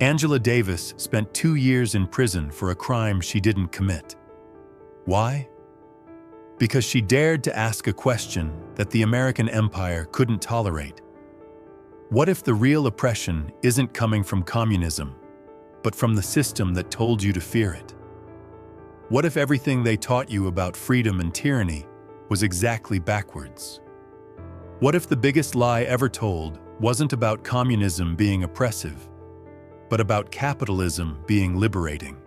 Angela Davis spent 2 years in prison for a crime she didn't commit. Why? Because she dared to ask a question that the American empire couldn't tolerate. What if the real oppression isn't coming from communism, but from the system that told you to fear it? What if everything they taught you about freedom and tyranny was exactly backwards? What if the biggest lie ever told wasn't about communism being oppressive, but about capitalism being liberating?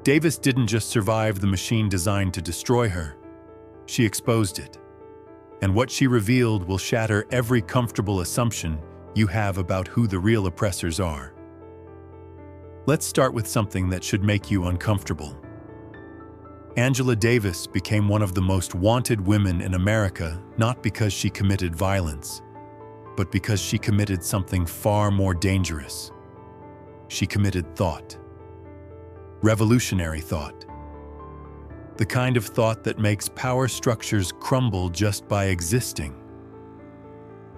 Davis didn't just survive the machine designed to destroy her, she exposed it. And what she revealed will shatter every comfortable assumption you have about who the real oppressors are. Let's start with something that should make you uncomfortable. Angela Davis became one of the most wanted women in America not because she committed violence, but because she committed something far more dangerous. She committed thought. Revolutionary thought. The kind of thought that makes power structures crumble just by existing.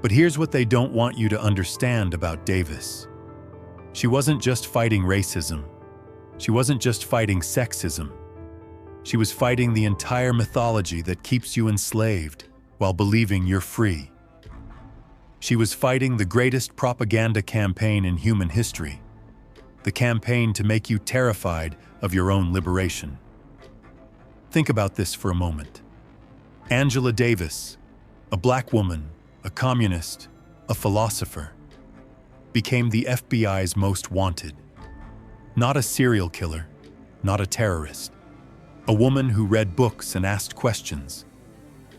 But here's what they don't want you to understand about Davis. She wasn't just fighting racism. She wasn't just fighting sexism. She was fighting the entire mythology that keeps you enslaved while believing you're free. She was fighting the greatest propaganda campaign in human history, the campaign to make you terrified of your own liberation. Think about this for a moment. Angela Davis, a black woman, a communist, a philosopher, became the FBI's most wanted. Not a serial killer, not a terrorist. A woman who read books and asked questions.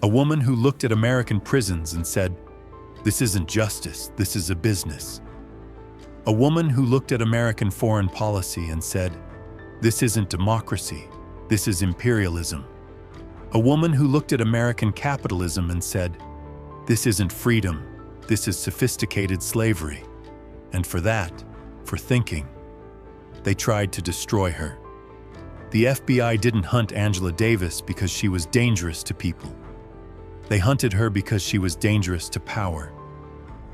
A woman who looked at American prisons and said, "This isn't justice, this is a business." A woman who looked at American foreign policy and said, "This isn't democracy, this is imperialism." A woman who looked at American capitalism and said, "This isn't freedom, this is sophisticated slavery." And for that, for thinking, they tried to destroy her. The FBI didn't hunt Angela Davis because she was dangerous to people. They hunted her because she was dangerous to power.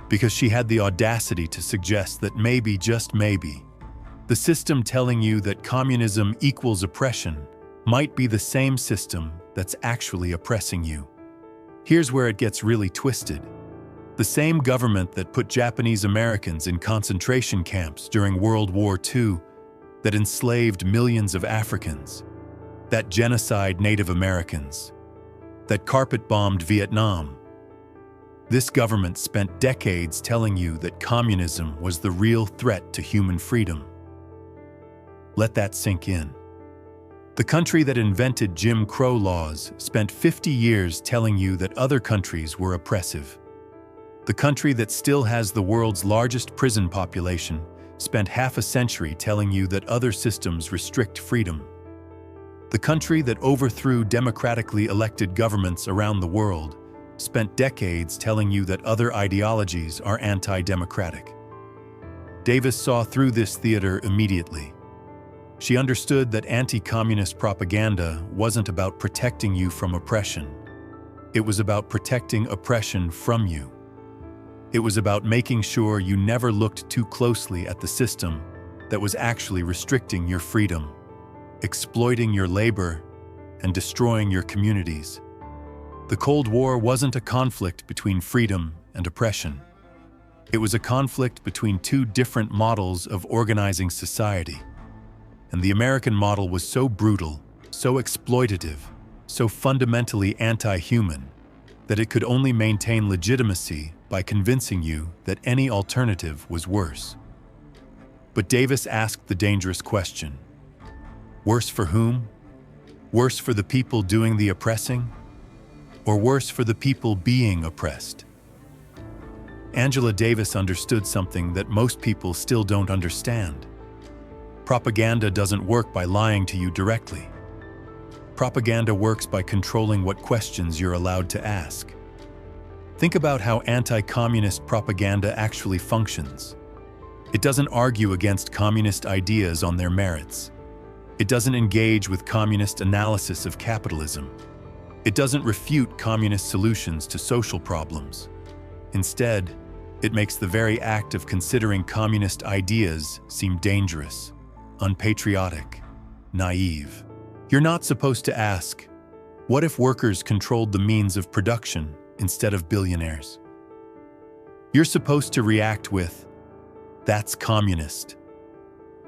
Because she had the audacity to suggest that maybe, just maybe, the system telling you that communism equals oppression might be the same system that's actually oppressing you. Here's where it gets really twisted. The same government that put Japanese Americans in concentration camps during World War II, that enslaved millions of Africans, that genocide Native Americans, that carpet-bombed Vietnam. This government spent decades telling you that communism was the real threat to human freedom. Let that sink in. The country that invented Jim Crow laws spent 50 years telling you that other countries were oppressive. The country that still has the world's largest prison population spent half a century telling you that other systems restrict freedom. The country that overthrew democratically elected governments around the world spent decades telling you that other ideologies are anti-democratic. Davis saw through this theater immediately. She understood that anti-communist propaganda wasn't about protecting you from oppression. It was about protecting oppression from you. It was about making sure you never looked too closely at the system that was actually restricting your freedom, exploiting your labor, and destroying your communities. The Cold War wasn't a conflict between freedom and oppression. It was a conflict between two different models of organizing society. And the American model was so brutal, so exploitative, so fundamentally anti-human, that it could only maintain legitimacy by convincing you that any alternative was worse. But Davis asked the dangerous question: worse for whom? Worse for the people doing the oppressing? Or worse for the people being oppressed? Angela Davis understood something that most people still don't understand. Propaganda doesn't work by lying to you directly. Propaganda works by controlling what questions you're allowed to ask. Think about how anti-communist propaganda actually functions. It doesn't argue against communist ideas on their merits. It doesn't engage with communist analysis of capitalism. It doesn't refute communist solutions to social problems. Instead, It makes the very act of considering communist ideas seem dangerous, unpatriotic, naive. You're not supposed to ask, what if workers controlled the means of production instead of billionaires? You're supposed to react with, that's communist.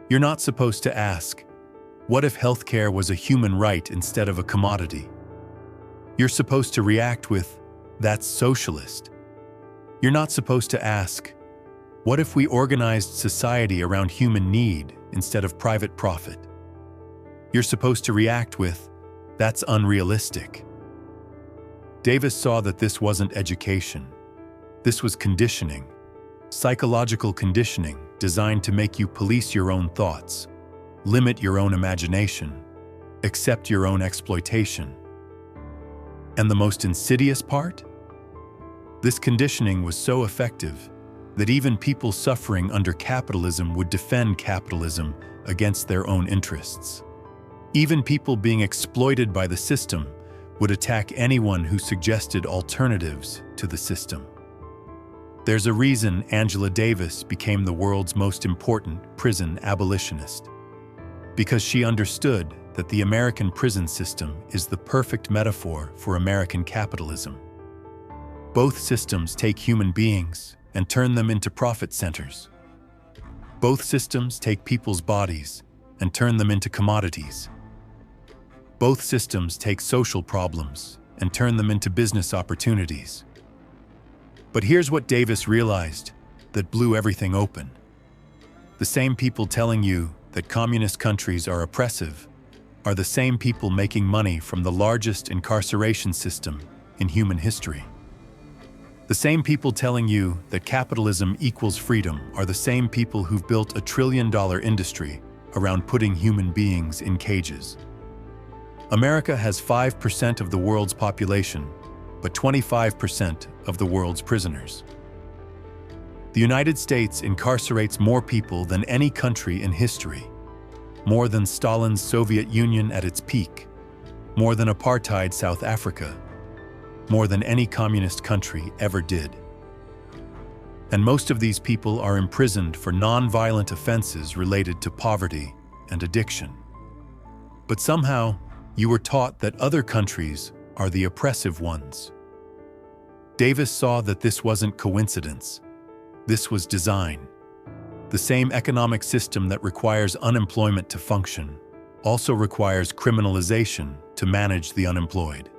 You're not supposed to ask, what if healthcare was a human right instead of a commodity? You're supposed to react with, that's socialist. You're not supposed to ask, what if we organized society around human need instead of private profit? You're supposed to react with, that's unrealistic. Davis saw that this wasn't education. This was conditioning, psychological conditioning designed to make you police your own thoughts, limit your own imagination, accept your own exploitation. And the most insidious part? This conditioning was so effective that even people suffering under capitalism would defend capitalism against their own interests. Even people being exploited by the system would attack anyone who suggested alternatives to the system. There's a reason Angela Davis became the world's most important prison abolitionist. Because she understood that the American prison system is the perfect metaphor for American capitalism. Both systems take human beings and turn them into profit centers. Both systems take people's bodies and turn them into commodities. Both systems take social problems and turn them into business opportunities. But here's what Davis realized that blew everything open. The same people telling you that communist countries are oppressive are the same people making money from the largest incarceration system in human history. The same people telling you that capitalism equals freedom are the same people who've built a trillion-dollar industry around putting human beings in cages. America has 5% of the world's population, but 25% of the world's prisoners. The United States incarcerates more people than any country in history, more than Stalin's Soviet Union at its peak, more than apartheid South Africa, more than any communist country ever did. And most of these people are imprisoned for non-violent offenses related to poverty and addiction. But somehow, you were taught that other countries are the oppressive ones. Davis saw that this wasn't coincidence. This was design. The same economic system that requires unemployment to function also requires criminalization to manage the unemployed.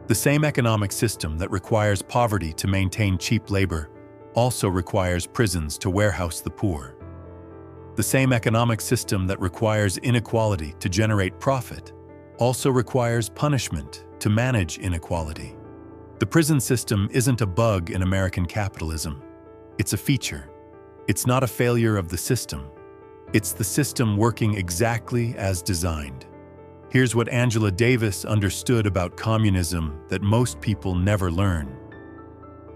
The same economic system that requires poverty to maintain cheap labor also requires prisons to warehouse the poor. The same economic system that requires inequality to generate profit also requires punishment to manage inequality. The prison system isn't a bug in American capitalism. It's a feature. It's not a failure of the system. It's the system working exactly as designed. Here's what Angela Davis understood about communism that most people never learn.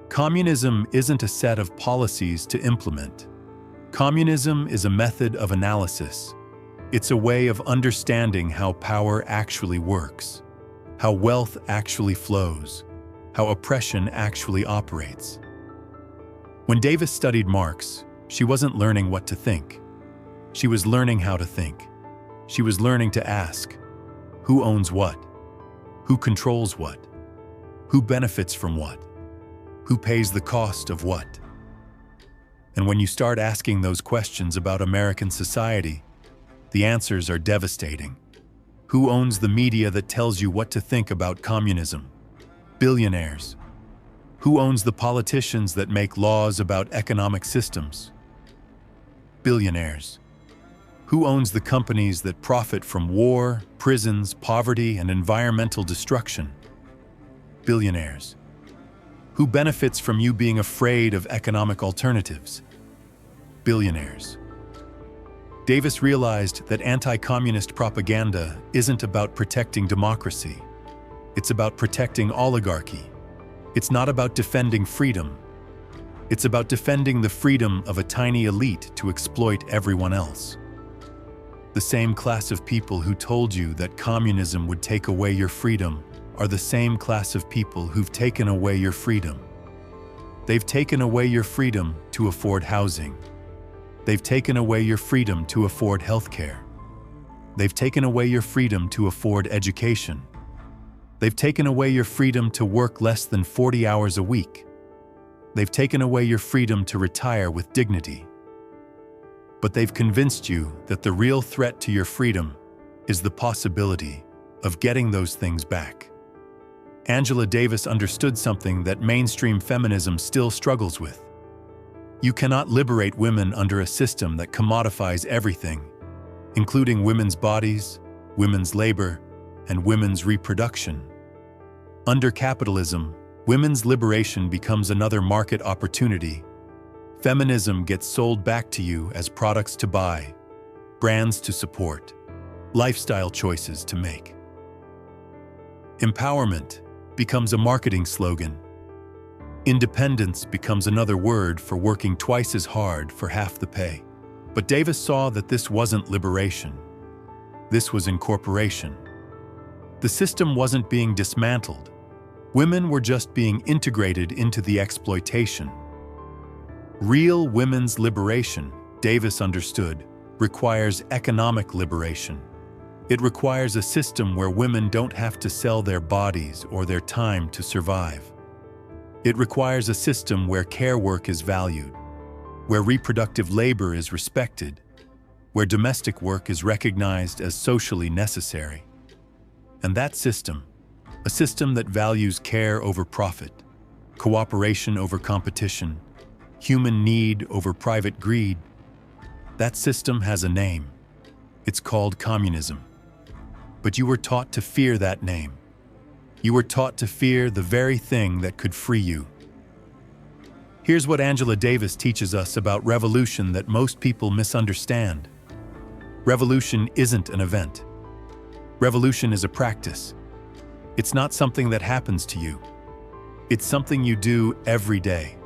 Communism isn't a set of policies to implement. Communism is a method of analysis. It's a way of understanding how power actually works, how wealth actually flows, how oppression actually operates. When Davis studied Marx, she wasn't learning what to think. She was learning how to think. She was learning to ask, who owns what? Who controls what? Who benefits from what? Who pays the cost of what? And when you start asking those questions about American society, the answers are devastating. Who owns the media that tells you what to think about communism? Billionaires. Who owns the politicians that make laws about economic systems? Billionaires. Who owns the companies that profit from war, prisons, poverty, and environmental destruction? Billionaires. Who benefits from you being afraid of economic alternatives? Billionaires. Davis realized that anti-communist propaganda isn't about protecting democracy. It's about protecting oligarchy. It's not about defending freedom. It's about defending the freedom of a tiny elite to exploit everyone else. The same class of people who told you that communism would take away your freedom are the same class of people who've taken away your freedom. They've taken away your freedom to afford housing. They've taken away your freedom to afford healthcare. They've taken away your freedom to afford education. They've taken away your freedom to work less than 40 hours a week. They've taken away your freedom to retire with dignity. But they've convinced you that the real threat to your freedom is the possibility of getting those things back. Angela Davis understood something that mainstream feminism still struggles with. You cannot liberate women under a system that commodifies everything, including women's bodies, women's labor, and women's reproduction. Under capitalism, women's liberation becomes another market opportunity. Feminism gets sold back to you as products to buy, brands to support, lifestyle choices to make. Empowerment becomes a marketing slogan. Independence becomes another word for working twice as hard for half the pay. But Davis saw that this wasn't liberation. This was incorporation. The system wasn't being dismantled. Women were just being integrated into the exploitation. Real women's liberation, Davis understood, requires economic liberation. It requires a system where women don't have to sell their bodies or their time to survive. It requires a system where care work is valued, where reproductive labor is respected, where domestic work is recognized as socially necessary. And that system, a system that values care over profit, cooperation over competition, human need over private greed, that system has a name. It's called communism. But you were taught to fear that name. You were taught to fear the very thing that could free you. Here's what Angela Davis teaches us about revolution that most people misunderstand. Revolution isn't an event. Revolution is a practice. It's not something that happens to you. It's something you do every day.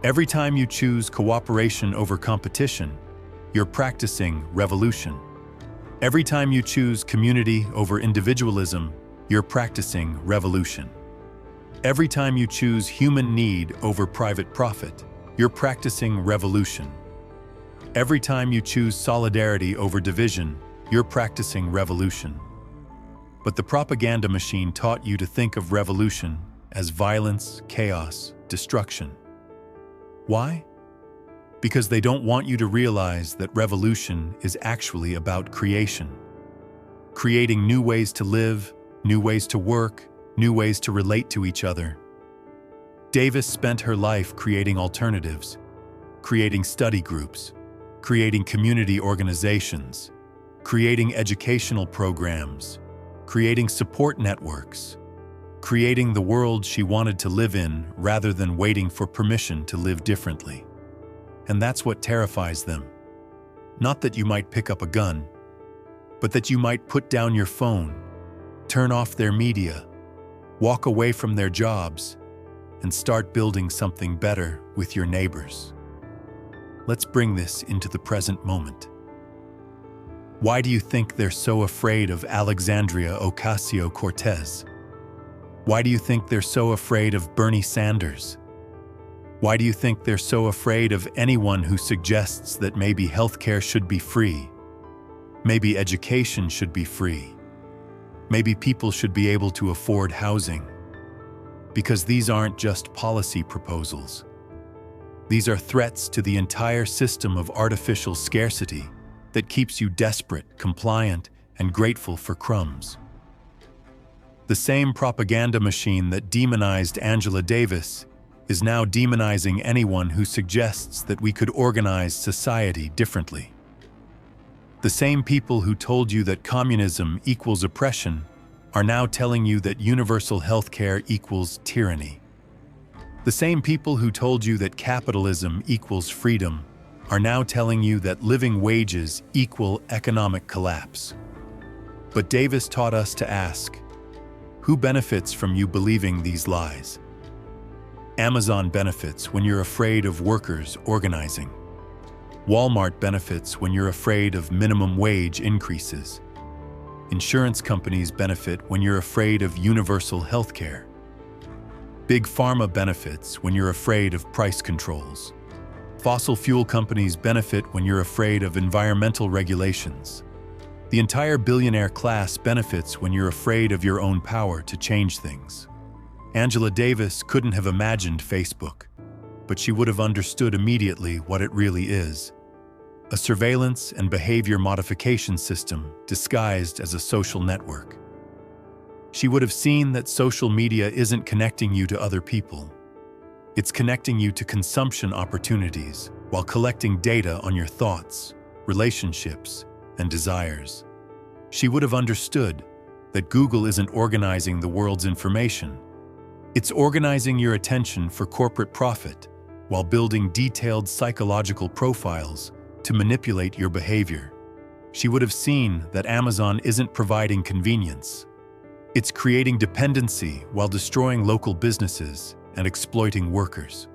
Every time you choose cooperation over competition, you're practicing revolution. Every time you choose community over individualism, you're practicing revolution. Every time you choose human need over private profit, you're practicing revolution. Every time you choose solidarity over division, you're practicing revolution. But the propaganda machine taught you to think of revolution as violence, chaos, destruction. Why? Because they don't want you to realize that revolution is actually about creation. Creating new ways to live, new ways to work, new ways to relate to each other. Davis spent her life creating alternatives, creating study groups, creating community organizations, creating educational programs, creating support networks, creating the world she wanted to live in rather than waiting for permission to live differently. And that's what terrifies them. Not that you might pick up a gun, but that you might put down your phone, turn off their media, walk away from their jobs, and start building something better with your neighbors. Let's bring this into the present moment. Why do you think they're so afraid of Alexandria Ocasio-Cortez? Why do you think they're so afraid of Bernie Sanders? Why do you think they're so afraid of anyone who suggests that maybe healthcare should be free? Maybe education should be free? Maybe people should be able to afford housing? Because these aren't just policy proposals. These are threats to the entire system of artificial scarcity that keeps you desperate, compliant, and grateful for crumbs. The same propaganda machine that demonized Angela Davis is now demonizing anyone who suggests that we could organize society differently. The same people who told you that communism equals oppression are now telling you that universal healthcare equals tyranny. The same people who told you that capitalism equals freedom are now telling you that living wages equal economic collapse. But Davis taught us to ask, who benefits from you believing these lies? Amazon benefits when you're afraid of workers organizing. Walmart benefits when you're afraid of minimum wage increases. Insurance companies benefit when you're afraid of universal health care. Big Pharma benefits when you're afraid of price controls. Fossil fuel companies benefit when you're afraid of environmental regulations. The entire billionaire class benefits when you're afraid of your own power to change things. Angela Davis couldn't have imagined Facebook, but she would have understood immediately what it really is: a surveillance and behavior modification system disguised as a social network. She would have seen that social media isn't connecting you to other people. It's connecting you to consumption opportunities while collecting data on your thoughts, relationships, and desires. She would have understood that Google isn't organizing the world's information. It's organizing your attention for corporate profit while building detailed psychological profiles to manipulate your behavior. She would have seen that Amazon isn't providing convenience. It's creating dependency while destroying local businesses and exploiting workers.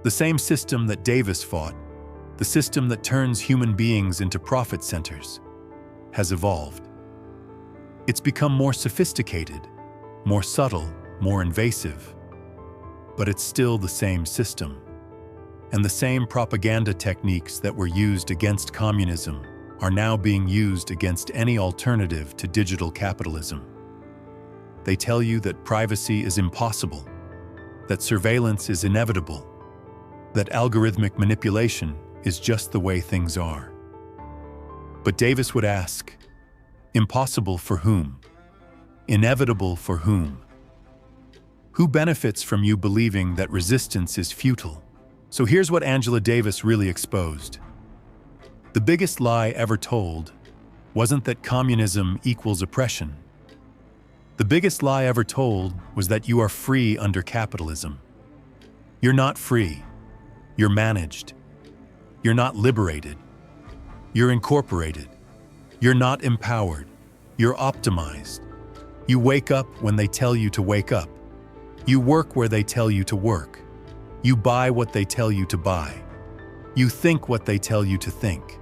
The same system that Davis fought, the system that turns human beings into profit centers, has evolved. It's become more sophisticated, more subtle, more invasive. But it's still the same system. And the same propaganda techniques that were used against communism are now being used against any alternative to digital capitalism. They tell you that privacy is impossible, that surveillance is inevitable, that algorithmic manipulation is just the way things are. But Davis would ask, impossible for whom? Inevitable for whom? Who benefits from you believing that resistance is futile? So here's what Angela Davis really exposed. The biggest lie ever told wasn't that communism equals oppression. The biggest lie ever told was that you are free under capitalism. You're not free. You're managed. You're not liberated. You're incorporated. You're not empowered. You're optimized. You wake up when they tell you to wake up. You work where they tell you to work. You buy what they tell you to buy. You think what they tell you to think.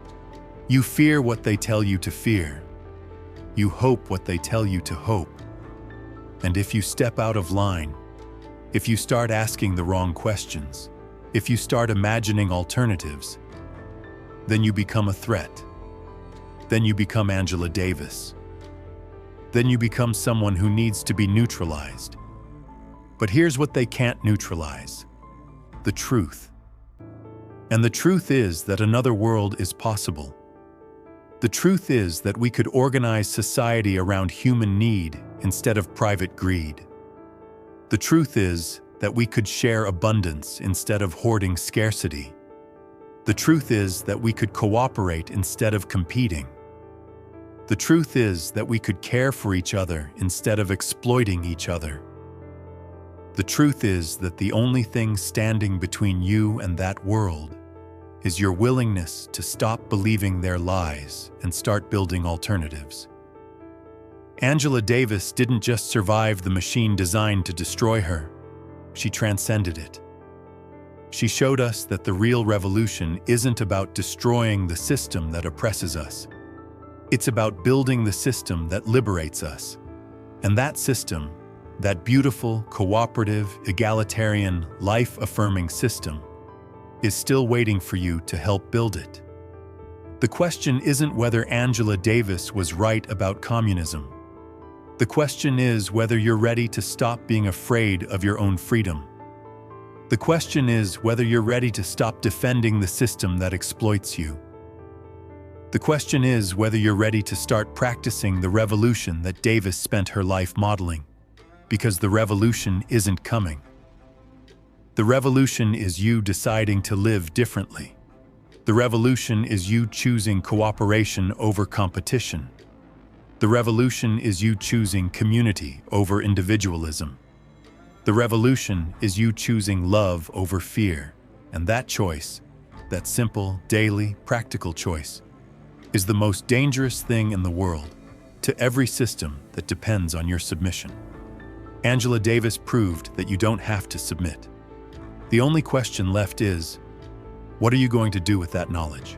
You fear what they tell you to fear. You hope what they tell you to hope. And if you step out of line, if you start asking the wrong questions, if you start imagining alternatives, then you become a threat. Then you become Angela Davis. Then you become someone who needs to be neutralized. But here's what they can't neutralize: the truth. And the truth is that another world is possible. The truth is that we could organize society around human need instead of private greed. The truth is that we could share abundance instead of hoarding scarcity. The truth is that we could cooperate instead of competing. The truth is that we could care for each other instead of exploiting each other. The truth is that the only thing standing between you and that world is your willingness to stop believing their lies and start building alternatives. Angela Davis didn't just survive the machine designed to destroy her, she transcended it. She showed us that the real revolution isn't about destroying the system that oppresses us. It's about building the system that liberates us. And that system, that beautiful, cooperative, egalitarian, life-affirming system, is still waiting for you to help build it. The question isn't whether Angela Davis was right about communism. The question is whether you're ready to stop being afraid of your own freedom. The question is whether you're ready to stop defending the system that exploits you. The question is whether you're ready to start practicing the revolution that Davis spent her life modeling, because the revolution isn't coming. The revolution is you deciding to live differently. The revolution is you choosing cooperation over competition. The revolution is you choosing community over individualism. The revolution is you choosing love over fear. And that choice, that simple, daily, practical choice, is the most dangerous thing in the world to every system that depends on your submission. Angela Davis proved that you don't have to submit. The only question left is, what are you going to do with that knowledge?